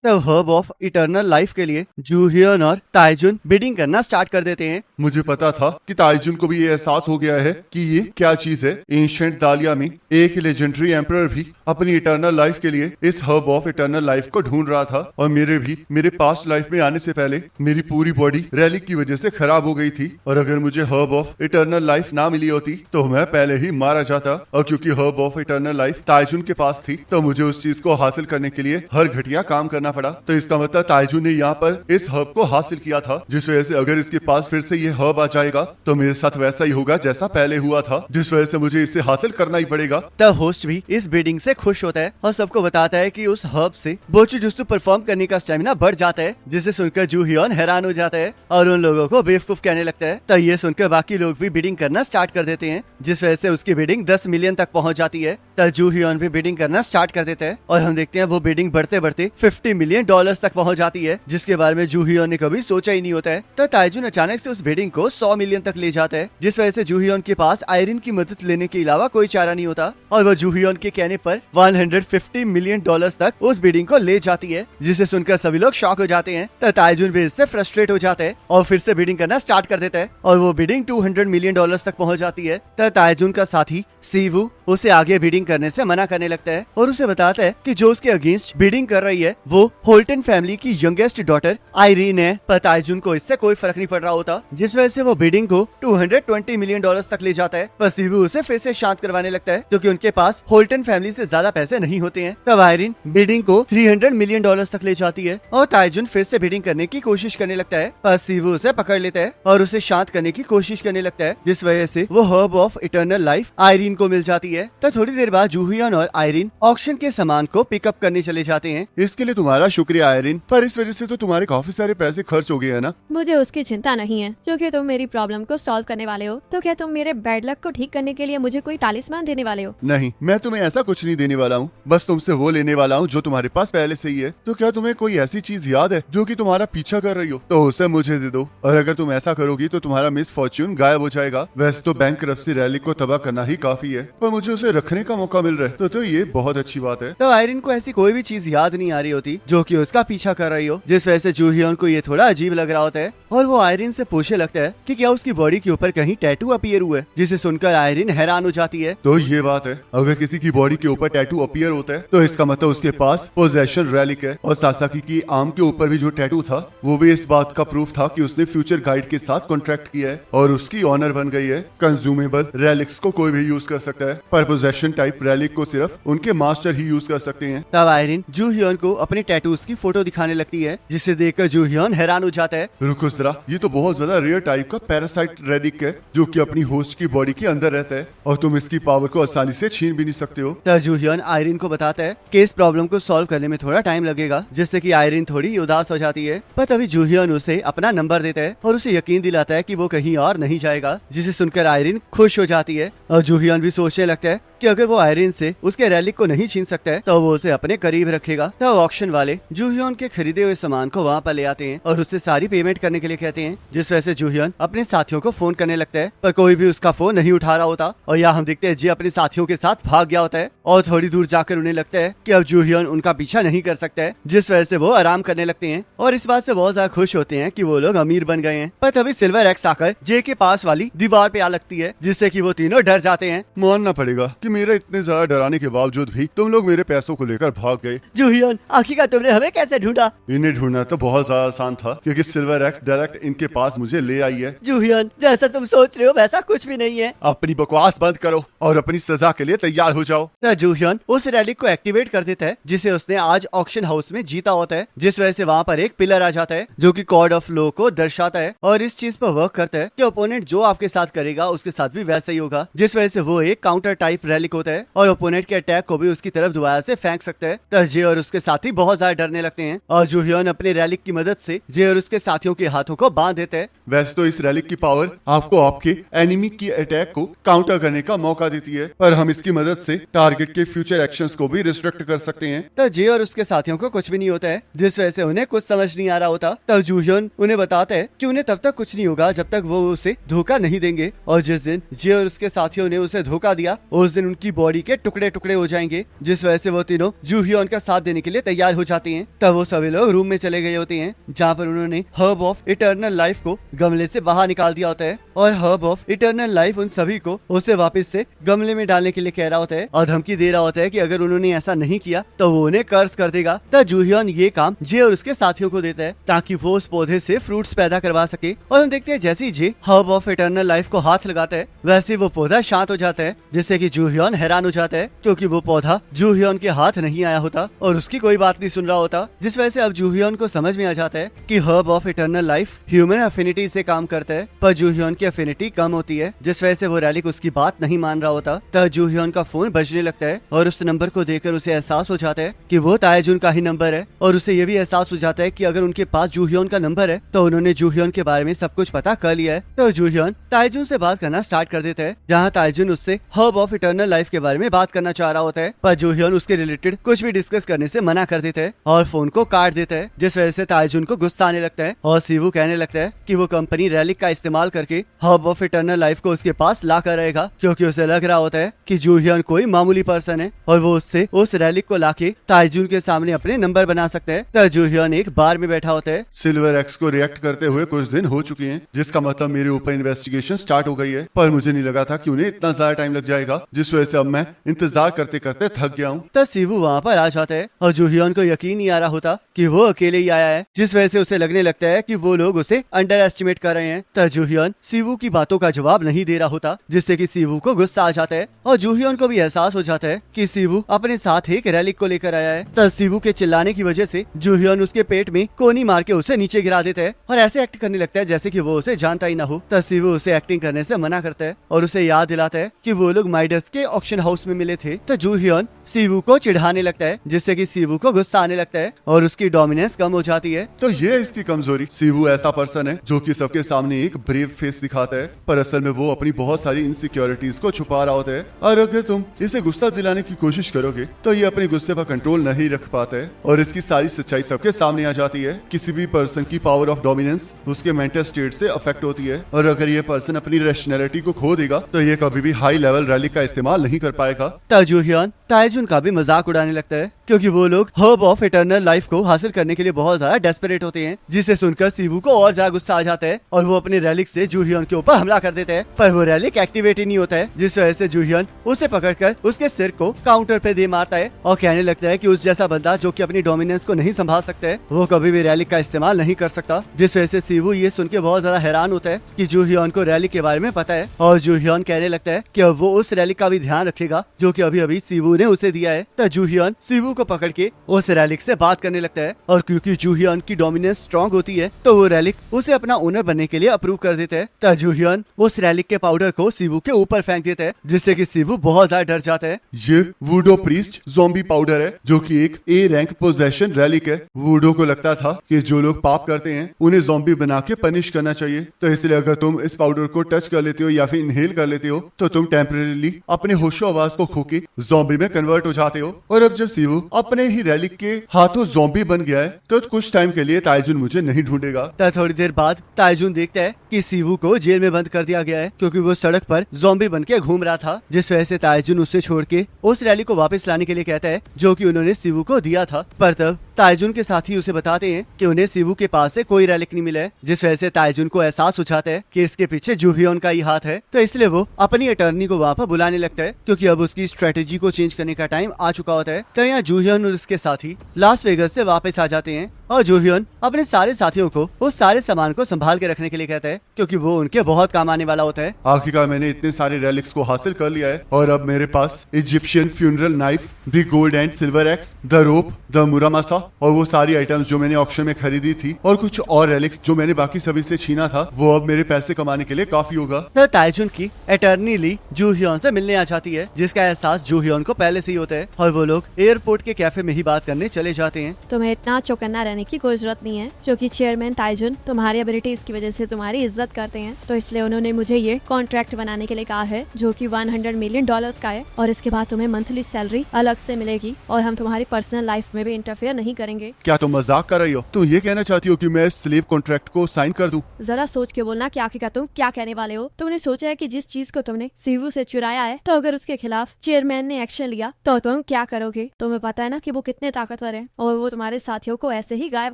The herb of eternal life के लिए जूहियन और ताइजुन बिडिंग करना स्टार्ट कर देते हैं। मुझे पता था कि ताइजुन को भी ये एहसास हो गया है कि ये क्या चीज है। एंशिएंट दालिया में एक लेजेंडरी एम्परर भी अपनी इटर्नल लाइफ के लिए इस हर्ब ऑफ इटर्नल लाइफ को ढूंढ रहा था और मेरे पास्ट लाइफ में आने से पहले मेरी पूरी बॉडी रैलिक की वजह से खराब हो गई थी और अगर मुझे हर्ब ऑफ इटर्नल लाइफ ना मिली होती तो मैं पहले ही मारा जाता। और क्योंकि हर्ब ऑफ इटर्नल लाइफ ताइजुन के पास थी तो मुझे उस चीज को हासिल करने के लिए हर घटिया काम करना पड़ा। तो इसका मतलब ताइजुन ने यहाँ पर इस हर्ब को हासिल किया था, जिस वजह से अगर इसके पास फिर से ये हर्ब आ जाएगा तो मेरे साथ वैसा ही होगा जैसा पहले हुआ था, जिस वजह से मुझे इसे हासिल करना ही पड़ेगा। द होस्ट भी इस बिडिंग से खुश होता है और सबको बताता है कि उस हर्ब से बोचुजुत्सु परफॉर्म करने का स्टेमिना बढ़ जाता है, जिसे सुनकर जूहियन हैरान हो जाता है और उन लोगों को बेवकूफ कहने लगता है। तो ये सुनकर बाकी लोग भी बिडिंग करना स्टार्ट कर देते हैं, जिस वजह से उसकी बिडिंग 10 मिलियन तक पहुंच जाती है। तो जूहियन भी बिडिंग करना स्टार्ट कर देता है और हम देखते हैं वो बिडिंग बढ़ते बढ़ते $50 मिलियन तक पहुंच जाती है, जिसके बारे में जूहियन ने कभी सोचा ही नहीं होता है। तो ताइजुन अचानक से उस बिडिंग को 100 मिलियन तक ले जाता है, जिस वजह से जूहियन के पास आयरन की मदद लेने के अलावा कोई चारा नहीं होता और वो जूहियन के कहने पर $150 मिलियन तक उस बिडिंग को ले जाती है, जिसे सुनकर सभी लोग शॉक हो जाते हैं। तो ताइजुन भी इससे फ्रस्ट्रेट हो जाता है और फिर से बिडिंग करना स्टार्ट कर देता है और वो बिडिंग $200 मिलियन तक पहुंच जाती है। तो ताइजुन का साथी सीवू उसे आगे बिडिंग करने से मना करने लगता है और उसे बताता है कि जो उसके अगेंस्ट बिडिंग कर रही है वो होल्टन फैमिली की यंगेस्ट डॉटर आयरीन है। पर ताइजुन को इससे कोई फर्क नहीं पड़ रहा होता, जिस वजह से वो बिडिंग को $220 मिलियन तक ले जाता है। पर सीवू उसे फिर से शांत करवाने लगता है क्योंकि उनके पास होल्टन फैमिली से ज्यादा पैसे नहीं होते हैं। तब आयरीन बिडिंग को $300 मिलियन तक ले जाती है और ताइजुन फिर से बिडिंग करने की कोशिश करने लगता है, पर सीवू उसे पकड़ लेता है और उसे शांत करने की कोशिश करने लगता है, जिस वजह से वो herb of eternal life Irene को मिल जाती है। तो थोड़ी देर बाद जूहियन और आयरीन ऑक्शन के सामान को पिकअप करने चले जाते हैं। इसके लिए तुम्हारा शुक्रिया आयरीन, पर इस वजह से तो तुम्हारे काफी सारे पैसे खर्च हो गए हैं ना। मुझे उसकी चिंता नहीं है क्योंकि तुम मेरी प्रॉब्लम को सॉल्व करने वाले हो। तो क्या तुम मेरे बैड लक को ठीक करने के लिए मुझे कोई टालिस्मान देने वाले हो? नहीं, मैं तुम्हें ऐसा कुछ नहीं देने वाला हूँ, बस तुमसे वो लेने वाला हूँ जो तुम्हारे पास पहले से ही है। तो क्या तुम्हें कोई ऐसी चीज याद है जो कि तुम्हारा पीछा कर रही हो, तो उसे मुझे दे दो। और अगर तुम ऐसा करोगी तो तुम्हारा मिस फॉर्च्यून गायब हो जाएगा। वैसे तो बैंकरप्सी रैली को तबाह करना ही काफी है, पर मुझे उसे रखने का मौका मिल रहा है तो ये बहुत अच्छी बात है। तो आयरीन को ऐसी कोई भी चीज याद नहीं आ रही होती जो कि उसका पीछा कर रही हो, जिस वजह से जूहियन को ये थोड़ा अजीब लग रहा होता है और वो आयरीन से पूछने लगता है कि क्या उसकी बॉडी के ऊपर कहीं टैटू अपीयर हुआ है, जिसे सुनकर आयरीन हैरान हो जाती है। तो ये बात है, अगर किसी की बॉडी के ऊपर टैटू अपीयर होता है तो इसका मतलब उसके पास पोजेशन रैलिक है। और सासाकी की आर्म के ऊपर भी जो टैटू था वो भी इस बात का प्रूफ था कि उसने फ्यूचर गाइड के साथ कॉन्ट्रैक्ट किया है और उसकी ऑनर बन गई है। कंज्यूमेबल रैलिक्स को कोई भी यूज कर सकता है, पर पोजेशन टाइप रैलिक को सिर्फ उनके मास्टर ही यूज कर सकते हैं। तब आयरीन जूहियन को अपने टैटूज की फोटो दिखाने लगती है, जिसे देखकर जूहियन हैरान हो जाता है। रुको जरा, ये तो बहुत ज्यादा रेयर टाइप का पैरासाइट रैलिक है जो कि अपनी होस्ट की बॉडी के अंदर रहता है और तुम इसकी पावर को आसानी से छीन भी नहीं सकते हो। तब जूहियन आयरीन को बताता है कि इस प्रॉब्लम को सॉल्व करने में थोड़ा टाइम लगेगा, जिससे कि आयरीन थोड़ी उदास हो जाती है। पर तभी जूहियन उसे अपना नंबर देता है और उसे यकीन दिलाता है कि वो कहीं और नहीं जाएगा, जिसे सुनकर आयरीन खुश हो जाती है। और जूहियन भी सोचने लगता है कि अगर वो आयरीन से उसके रैलिक को नहीं छीन सकता है तो वो उसे अपने करीब रखेगा। तब ऑक्शन वाले जूहियन के खरीदे हुए सामान को वहाँ पर ले आते हैं और उससे सारी पेमेंट करने के लिए कहते हैं, जिस वजह से जूहियन अपने साथियों को फोन करने लगता है, पर कोई भी उसका फोन नहीं उठा रहा होता। और यहाँ हम देखते हैं जी अपने साथियों के साथ भाग गया होता है और थोड़ी दूर जाकर उन्हें लगता है कि अब जूहियन उनका पीछा नहीं कर सकता है, जिस वजह से वो आराम करने लगते हैं और इस बात से बहुत ज्यादा खुश होते हैं कि वो लोग अमीर बन गए हैं। पर तभी सिल्वर एक्स आकर जे के पास वाली दीवार पे आ लगती है, जिससे कि वो तीनों डर जाते हैं। मानना पड़ेगा कि मेरे इतने ज्यादा डराने के बावजूद भी तुम लोग मेरे पैसों को लेकर भाग गए। जूहियन, आखिरकार तुमने हमें कैसे ढूंढा? इन्हें ढूंढना तो बहुत ज्यादा आसान था क्योंकि सिल्वर एक्स डायरेक्ट इनके पास मुझे ले आई है। जूहियन, जैसा तुम सोच रहे हो वैसा कुछ भी नहीं है। अपनी बकवास बंद करो और अपनी सजा के लिए तैयार हो जाओ। तो जूहियन उस रैलिक को एक्टिवेट कर देता है जिसे उसने आज ऑक्शन हाउस में जीता होता है, जिस वजह से वहाँ पर एक पिलर आ जाता है जो कि कॉड ऑफ लॉ को दर्शाता है और इस चीज पर वर्क करता है कि ओपोनेंट जो आपके साथ करेगा उसके साथ भी वैसा ही होगा, जिस वजह से वो एक काउंटर टाइप रैलिक होता है और ओपोनेंट के अटैक को भी उसकी तरफ दोबारा से फेंक सकता है। तो जे और उसके साथी बहुत ज्यादा डरने लगते हैं और जूहियन अपने रैलिक की मदद से जे और उसके साथियों के हाथों को बांध देते हैं। वैसे तो इस रैलिक की पावर आपको आपके एनिमी की अटैक को काउंटर करने का मौका देती है, पर हम इसकी मदद से टारगेट के फ्यूचर एक्शंस को भी रिस्ट्रिक्ट कर सकते हैं। तो जे और उसके साथियों को कुछ भी नहीं होता है, जिस वजह से उन्हें कुछ समझ नहीं आ रहा होता। तब जूहियन उन्हें बताता है कि उन्हें तब तक कुछ नहीं होगा जब तक वो उसे धोखा नहीं देंगे, और जिस दिन जे और उसके साथियों ने उसे धोखा दिया उस दिन उनकी बॉडी के टुकड़े टुकड़े हो जाएंगे, जिस वजह से वो तीनों जूहियोन का साथ देने के लिए तैयार हो जाती हैं। तब वो सभी लोग रूम में चले गए होते हैं जहाँ पर उन्होंने हर्ब ऑफ इटर्नल लाइफ को गमले से बाहर निकाल दिया होता है और हर्ब ऑफ इटर्नल लाइफ उन सभी को उसे वापस से गमले में डालने के लिए कह रहा होता है और धमकी दे रहा होता है कि अगर उन्होंने ऐसा नहीं किया तो वो उन्हें कर्ज कर देगा। तब जूहियोन ये काम जे और उसके साथियों को देता है ताकि वो उस पौधे से फ्रूट्स पैदा करवा सके। और हम देखते हैं जैसे ही जे हर्ब ऑफ इटर्नल लाइफ को हाथ लगाता है वैसे वो पौधा शांत हो जाता है, जिससे कि जूहियोन हैरान हो जाता है क्योंकि वो पौधा जूहियोन के हाथ नहीं आया होता और उसकी कोई बात नहीं सुन रहा होता। जिस वजह से अब जूहियोन को समझ में आ जाता है कि herb of eternal life human affinity से काम करता है, पर जूहियोन की एफिनिटी कम होती है, जिस वजह से वो रैलिक उसकी बात नहीं मान रहा होता। तब जूहियोन का फोन बजने लगता है और उस नंबर को देखकर उसे एहसास हो जाता है कि वो ताएजुन का ही नंबर है और उसे ये भी एहसास हो जाता है कि अगर उनके पास जूहियोन का नंबर है तो उन्होंने जूहियोन के बारे में सब कुछ पता कर लिया है। तो जूहियोन ताएजुन से बात करना स्टार्ट कर देता है, जहाँ ताएजुन उससे हर्ब ऑफ इटर्नल लाइफ के बारे में बात करना चाह रहा होता है, पर जूहियोन उसके रिलेटेड कुछ भी डिस्कस करने से मना कर देता है और फोन को काट देता है, जिस वजह से ताएजुन को गुस्सा आने लगता है और सीवू कहने लगता है कि वो कंपनी रैलिक का इस्तेमाल करके हर्ब ऑफ इटर्नल लाइफ को उसके पास ला कर रहेगा, क्योंकि उसे लग रहा होता है कि जूहियोन कोई मामूली पर्सन है और वो उससे उस रैलिक को लाके ताएजुन के सामने अपने नंबर बना सकते हैं। तब जूहियोन एक बार में बैठा होता है। सिल्वर एक्स को रिएक्ट करते हुए कुछ दिन हो चुके हैं, जिसका मतलब मेरे ऊपर इन्वेस्टिगेशन स्टार्ट हो गई है, पर मुझे नहीं लगा था कि उन्हें इतना ज्यादा टाइम लग जाएगा, जिस वजह से अब मैं इंतजार करते करते थक गया हूँ। तब सीवू वहाँ पर आ जाता है और जूहियोन को यकीन नहीं आ रहा होता कि वो अकेले ही आया है, जिस वजह से उसे लगने लगता है कि वो लोग उसे अंडर एस्टिमेट कर रहे हैं। तब जूहियोन सीवू की बातों का जवाब नहीं दे रहा होता, जिससे कि सीवू को गुस्सा आ जाता है और जूहियोन को भी एहसास हो जाता है कि सीवू अपने साथ एक रैलिक को लेकर आया है। तब सीवू के चिल्लाने की वजह से जूहियोन उसके पेट में कोनी मार के उसे नीचे गिरा देता है और ऐसे एक्ट करने लगता है जैसे कि वो उसे जानता ही ना हो। तब सीवू उसे एक्टिंग करने से मना करता है और उसे याद दिलाता है कि वो लोग माइडस के ऑक्शन हाउस में मिले थे। तो जूहियोन सीवू को चिढ़ाने लगता है, जिससे कि सीवू को गुस्सा आने लगता है और उसकी डोमिनेंस कम हो जाती है। तो ये है इसकी कमजोरी। सीवू ऐसा पर्सन है जो कि सबके सामने एक ब्रेव फेस दिखाता है, पर असल में वो अपनी बहुत सारी इनसिक्योरिटीज को छुपा रहा होता है, और अगर तुम इसे गुस्सा दिलाने की कोशिश करोगे तो ये अपने गुस्से पर कंट्रोल नहीं रख पाता है और इसकी सारी सच्चाई सबके सामने आ जाती है। किसी भी पर्सन की पावर ऑफ डोमिनेंस उसके मेंटल स्टेट से अफेक्ट होती है, और अगर ये पर्सन अपनी रैशनैलिटी को खो देगा तो ये कभी भी हाई लेवल रैली का इस्तेमाल नहीं कर पाएगा। तब जूहियोन ताएजुन का भी मजाक उड़ाने लगता है, क्योंकि वो लोग हर्ब ऑफ इटर्नल लाइफ को हासिल करने के लिए बहुत ज्यादा डेस्परेट होते हैं, जिसे सुनकर सीवू को और ज्यादा गुस्सा आ जाता है और वो अपने रैलिक से जूहियोन के ऊपर हमला कर देता है, पर वो रैलिक एक्टिवेट ही नहीं होता है, जिस वजह से जूहियोन उसे पकड़कर उसके सिर को काउंटर पे दे मारता है और कहने लगता है कि उस जैसा बंदा जो कि अपनी डोमिनेंस को नहीं संभाल सकता है वो कभी भी रैलिक का इस्तेमाल नहीं कर सकता। जिस वजह से सीवू ये सुन के बहुत ज्यादा हैरान होता है कि जूहियोन को रैलिक के बारे में पता है, और जूहियोन कहने लगता है कि अब वो उस रैलिक का भी ध्यान रखेगा जो कि अभी अभी सीवू ने उसे दिया है। तब जूहियोन सीवू को पकड़ के उस रैलिक से बात करने लगता है, और क्योंकि जूहियोन की डोमिनेंस स्ट्रांग होती है तो वो रैलिक उसे अपना ओनर बनने के लिए अप्रूव कर देता है। तब जूहियोन उस रैलिक के पाउडर को सीवू के ऊपर फेंक देता है, जिससे कि सीवू बहुत ज्यादा डर जाता है। ये वुडो प्रीस्ट ज़ॉम्बी पाउडर है, जो कि एक ए रैंक पोजेशन रैलिक है। वुडो को लगता था कि जो लोग पाप करते हैं उन्हें ज़ॉम्बी बना के पनिश करना चाहिए, तो इसलिए अगर तुम इस पाउडर को टच कर लेते हो या फिर इनहेल कर लेते हो तो तुम टेम्परेरीली अपने होशो आवाज को खो के ज़ॉम्बी में कन्वर्ट हो जाते हो। और अब जब सीवू अपने ही रैलिक के हाथों ज़ॉम्बी बन गया है तो कुछ टाइम के लिए ताएजुन मुझे नहीं ढूंढेगा। तब थोड़ी देर बाद ताएजुन देखता है कि सीवू को जेल में बंद कर दिया गया है, क्योंकि वो सड़क पर ज़ॉम्बी बन के घूम रहा था, जिस वजह से ताएजुन उसे छोड़ के उस रैली को वापस लाने के लिए कहता है जो कि उन्होंने सीवू को दिया था। पर तब ताएजुन के साथी उसे बताते हैं कि उन्हें सीवू के पास से कोई रैलिक नहीं मिला है, जिस वजह से ताएजुन को एहसास हो जाता है कि इसके पीछे जूहियोन का ही हाथ है। तो इसलिए वो अपनी अटर्नी को वहाँ पर बुलाने लगता है, क्योंकि अब उसकी स्ट्रेटेजी को चेंज करने का टाइम आ चुका होता है। तो यहाँ जूहियोन और उसके साथी लास वेगस से वापस आ जाते हैं और जूहियोन अपने सारे साथियों को उस सारे सामान को संभाल के रखने के लिए कहता है, क्योंकि वो उनके बहुत काम आने वाला होता है। आखिरकार मैंने इतने सारे रैलिक्स को हासिल कर लिया है और अब मेरे पास Egyptian funeral knife, the gold and silver axe, the rope, the Muramasa और वो सारी आइटम्स जो मैंने ऑक्शन में खरीदी थी और कुछ और रैलिक्स जो मैंने बाकी सभी से छीना था, वो अब मेरे पैसे कमाने के लिए काफी होगा। तो ताएजुन की अटर्नी ली जूहियोन से मिलने आ जाती है, जिसका एहसास जूहियोन को पहले से ही होता है और वो लोग एयरपोर्ट के कैफे में ही बात करने चले जाते हैं। तुम्हें इतना चौकन्ना रहने की कोई जरूरत नहीं है, क्योंकि चेयरमैन ताएजुन तुम्हारी एबिलिटीज की वजह से तुम्हारी इज्जत करते हैं, तो इसलिए उन्होंने मुझे ये कॉन्ट्रैक्ट बनाने के लिए कहा है जो कि $100 मिलियन का है, और इसके बाद तुम्हें मंथली सैलरी अलग से मिलेगी और हम तुम्हारी पर्सनल लाइफ में भी इंटरफेयर नहीं करेंगे। क्या तुम मजाक कर रही हो? तुम ये कहना चाहती हो कि मैं स्लेव कॉन्ट्रैक्ट को साइन कर दूं? जरा सोच के बोलना कि आखिरकार तुम क्या कहने वाले हो। तुमने सोचा है कि जिस चीज को तुमने सीवू से चुराया है, तो अगर उसके खिलाफ चेयरमैन ने एक्शन लिया तो तुम क्या करोगे? तुम्हें पता है ना कि वो कितने ताकतवर हैं और वो तुम्हारे साथियों को ऐसे ही गायब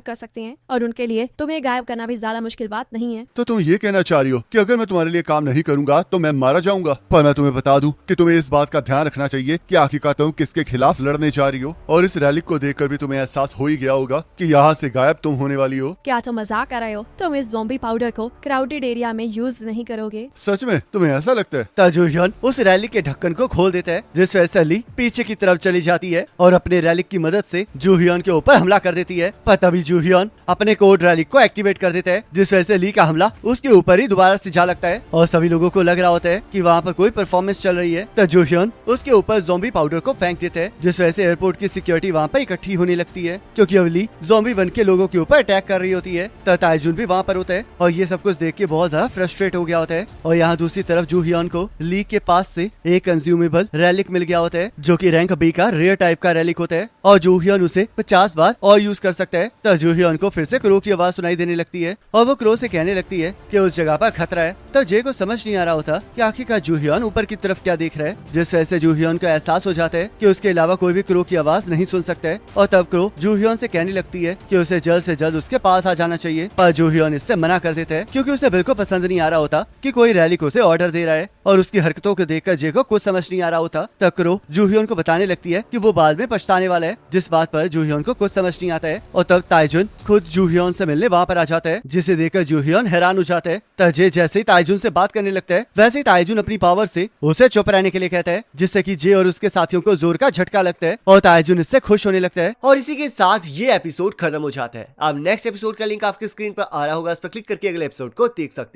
कर सकते हैं, और उनके लिए तुम्हें गायब करना भी ज्यादा मुश्किल बात नहीं है। तो तुम ये कहना चाह रही हो कि अगर मैं तुम्हारे लिए काम नहीं करूंगा तो मैं मारा जाऊंगा? पर मैं तुम्हें बता दूं कि तुम्हें इस बात का ध्यान रखना चाहिए कि आखिरकार तुम किसके खिलाफ लड़ने जा रही हो, और इस रैली को देखकर भी तुम्हें एहसास हो ही गया होगा कि यहाँ से गायब तुम होने वाली हो। क्या तुम मजाक कर रहे हो? तुम इस ज़ॉम्बी पाउडर को क्राउडेड एरिया में यूज नहीं करोगे। सच में तुम्हें ऐसा लगता है? तब जूहियन उस रैली के ढक्कन को खोल देता है, जिस वजह से ली पीछे की तरफ चली जाती है और अपने रैलिक की मदद से जूहियन के ऊपर हमला कर देती है। पर तभी जूहियन अपने कोड रैलिक को एक्टिवेट कर देता है, जिस वजह से ली का हमला उसके ऊपर ही दोबारा से जा लगता है और सभी लोगों को लग रहा होता है कि वहाँ पर कोई परफॉर्मेंस चल रही है। तब जूहियन उसके ऊपर ज़ॉम्बी पाउडर को फेंक देते हैं, जिस वजह से एयरपोर्ट की सिक्योरिटी वहाँ पर इकट्ठी होने लगती है, क्योंकि अब ली ज़ॉम्बी बन के लोगों के ऊपर अटैक कर रही होती है। तब ताइजुन भी वहाँ पर होता है और ये सब कुछ देख के बहुत ज्यादा फ्रस्ट्रेट हो गया होता है। और यहाँ दूसरी तरफ जूहियन को ली के पास से एक कंज्यूमेबल रैलिक मिल गया होता है, जो कि रैंक बी का रेयर टाइप का रैलिक होता है और जूहियन उसे 50 बार और यूज कर सकता है। तब जूहियन को फिर से क्रो की आवाज सुनाई देने लगती है और वो क्रो से कहने लगती है कि उस जगह पर खतरा है। तब जे को समझ नहीं आ रहा होता कि आखिरकार जूहियन ऊपर की तरफ क्या देख रहा है, जिस वजह से जूहियन को एहसास हो जाता है कि उसके अलावा कोई भी क्रो की आवाज नहीं सुन सकता है। और तब क्रो जूहियन से कहने लगती है कि उसे जल्द से जल्द उसके पास आ जाना चाहिए, पर जूहियन इससे मना कर देता है, क्योंकि उसे बिल्कुल पसंद नहीं आ रहा होता कि कोई रैलिक उसे ऑर्डर दे रहा है और उसकी हरकतों को देखकर जे को कुछ समझ नहीं आ रहा होता। तब क्रो जूहियन को बताने लगती है कि वो बाद में पछताने वाला है, जिस बात पर जूहियन को कुछ समझ नहीं आता है। और तब ताइजुन खुद जूहियन से मिलने वहाँ पर आ जाता है, जिसे देखकर जूहियन हैरान हो जाता है। तब जे जैसे ही ताइजुन से बात करने लगता है, वैसे ही ताइजुन अपनी पावर से उसे चुप रहने के लिए कहता है, जिससे कि जे और उसके साथियों को जोर का झटका लगता है और ताइजुन इससे खुश होने लगता है। और इसी के साथ ये एपिसोड खत्म हो जाता है। अब नेक्स्ट एपिसोड का लिंक आपकी स्क्रीन पर आ रहा होगा, उस पर क्लिक करके अगले एपिसोड को देख सकते हो।